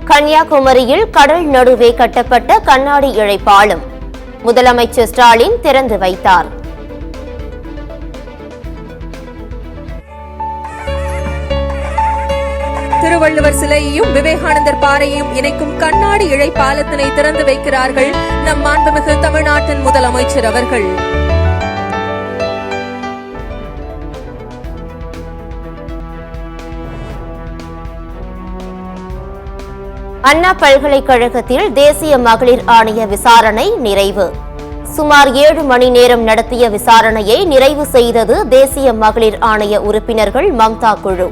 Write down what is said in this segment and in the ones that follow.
கன்னியாகுமரியில் கடல் நடுவே கட்டப்பட்ட கண்ணாடி இழை பாலம் முதலமைச்சர் ஸ்டாலின் திறந்து வைத்தார். திருவள்ளுவர் சிலையையும் விவேகானந்தர் பாறையையும் இணைக்கும் கண்ணாடி இழை பாலத்தினை திறந்து வைக்கிறார்கள் நம் மாண்புமிகு தமிழ்நாட்டின் முதலமைச்சர் அவர்கள். அண்ணா பல்கலைக்கழகத்தில் தேசிய மகளிர் ஆணைய விசாரணை நிறைவு. சுமார் 7 மணி நேரம் நடத்திய விசாரணையை நிறைவு செய்தது தேசிய மகளிர் ஆணைய உறுப்பினர்கள் மம்தா குழு.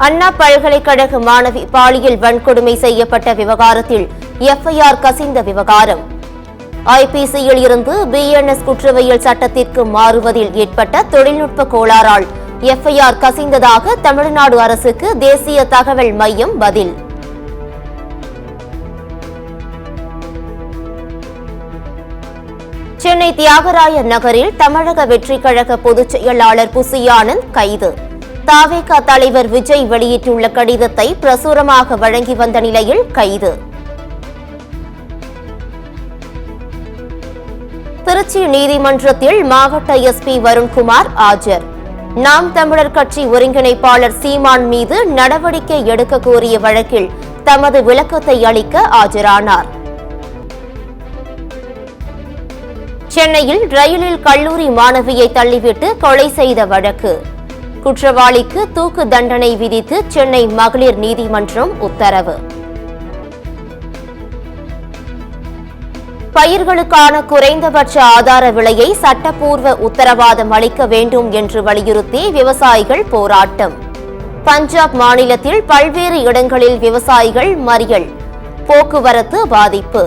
அண்ணா பல்கலைக்கழக மாணவி பாலியல் வன்கொடுமை செய்யப்பட்ட விவகாரத்தில் எஃப்ஐஆர் கசிந்த விவகாரம். ஐபிசியில் இருந்து பிஎன்எஸ் குற்றவியல் சட்டத்திற்கு மாறுவதில் ஏற்பட்ட தொழில்நுட்ப கோளாறால் எஃப்ஐஆர் கசிந்ததாக தமிழ்நாடு அரசுக்கு தேசிய தகவல் மையம் பதில். சென்னை தியாகராய நகரில் தமிழக வெற்றிக் கழக பொதுச் செயலாளர் புசி ஆனந்த் கைது. தாவேகா தலைவர் விஜய் வெளியிட்டுள்ள கடிதத்தை பிரசுரமாக வழங்கி வந்த நிலையில் கைது. திருச்சி நீதிமன்றத்தில் மாவட்ட எஸ்பி வருண்குமார் ஆஜர். நாம் தமிழர் கட்சி ஒருங்கிணைப்பாளர் சீமான் மீது நடவடிக்கை எடுக்க கோரிய வழக்கில் தமது விளக்கத்தை அளிக்க ஆஜரானார். சென்னையில் ரயிலில் கல்லூரி மாணவியை தள்ளிவிட்டு கொலை செய்த வழக்கு. குற்றவாளிக்கு தூக்கு தண்டனை விதித்து சென்னை மகளிர் நீதிமன்றம் உத்தரவு. பயிர்களுக்கான குறைந்தபட்ச ஆதார விலையை சட்டப்பூர்வ உத்தரவாதம் அளிக்க வேண்டும் என்று வலியுறுத்தி விவசாயிகள் போராட்டம். பஞ்சாப் மாநிலத்தில் பல்வேறு இடங்களில் விவசாயிகள் மறியல். போக்குவரத்து பாதிப்பு.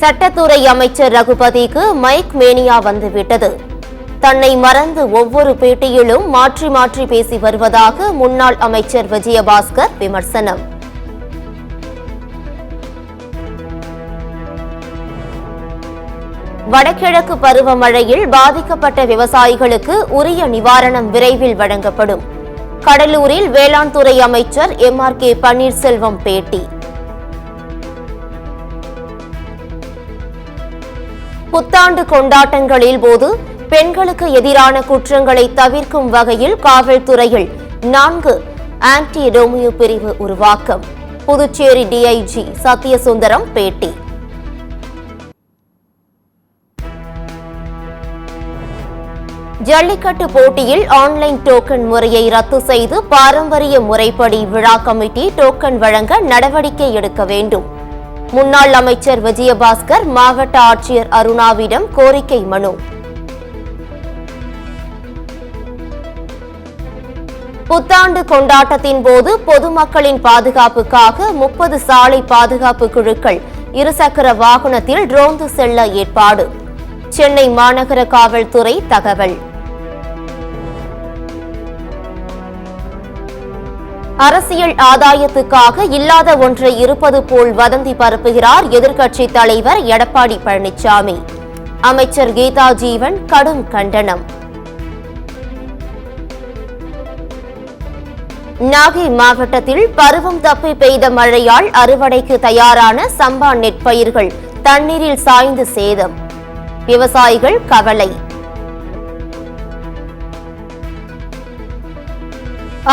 சட்டத்துறை அமைச்சர் ரகுபதிக்கு மைக் மேனியா வந்துவிட்டது. தன்னை மறந்து ஒவ்வொரு பேட்டியிலும் மாற்றி மாற்றி பேசி வருவதாக முன்னாள் அமைச்சர் விஜயபாஸ்கர் விமர்சனம். வடகிழக்கு பருவமழையில் பாதிக்கப்பட்ட விவசாயிகளுக்கு உரிய நிவாரணம் விரைவில் வழங்கப்படும். கடலூரில் வேளாண் துறை அமைச்சர் MRK பன்னீர்செல்வம் பேட்டி. புத்தாண்டு கொண்டாட்டங்களில் போது பெண்களுக்கு எதிரான குற்றங்களை தவிர்க்கும் வகையில் காவல்துறையில் 4 ஆன்டி ரோமியோ பிரிவு உருவாக்கம். புதுச்சேரி டிஐஜி சத்யசுந்தரம் பேட்டி. ஜல்லிக்கட்டு போட்டியில் ஆன்லைன் டோக்கன் முறையை ரத்து செய்து பாரம்பரிய முறைப்படி விழா கமிட்டி டோக்கன் வழங்க நடவடிக்கை எடுக்க வேண்டும். முன்னாள் அமைச்சர் விஜயபாஸ்கர் மாவட்ட ஆட்சியர் அருணாவிடம் கோரிக்கை மனு. புத்தாண்டு கொண்டாட்டத்தின் போது பொதுமக்களின் பாதுகாப்புக்காக 30 சாலை பாதுகாப்பு குழுக்கள் இருசக்கர வாகனத்தில் ரோந்து செல்ல ஏற்பாடு. சென்னை மாநகர காவல்துறை தகவல். அரசியல் ஆதாயத்துக்காக இல்லாத ஒன்றை இருப்பது போல் வதந்தி பரப்புகிறார் எதிர்க்கட்சித் தலைவர் எடப்பாடி பழனிசாமி. அமைச்சர் கீதா ஜீவன் கடும் கண்டனம். நாகை மாவட்டத்தில் பருவம் தப்பி பெய்த மழையால் அறுவடைக்கு தயாரான சம்பா நெற்பயிர்கள் தண்ணீரில் சாய்ந்து சேதம். விவசாயிகள் கவலை.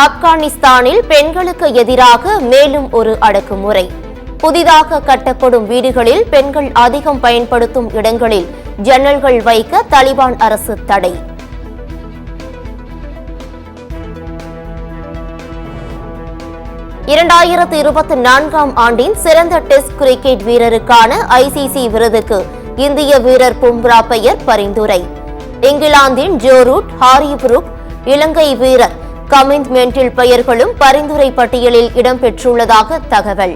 ஆப்கானிஸ்தானில் பெண்களுக்கு எதிராக மேலும் ஒரு அடக்குமுறை. புதிதாக கட்டப்படும் வீடுகளில் பெண்கள் அதிகம் பயன்படுத்தும் இடங்களில் ஜன்னல்கள் வைக்க தாலிபான் அரசு தடை. இரண்டாயிரத்து 24ஆம் ஆண்டின் சிறந்த டெஸ்ட் கிரிக்கெட் வீரருக்கான ICC விருதுக்கு இந்திய வீரர் பும்ரா பெயர் பரிந்துரை. இங்கிலாந்தின் ஜோ ரூட், ஹாரி புரூக், இலங்கை வீரர் கமின்ஸ் மெண்டில் பெயர்களும் பரிந்துரை பட்டியலில் இடம்பெற்றுள்ளதாக தகவல்.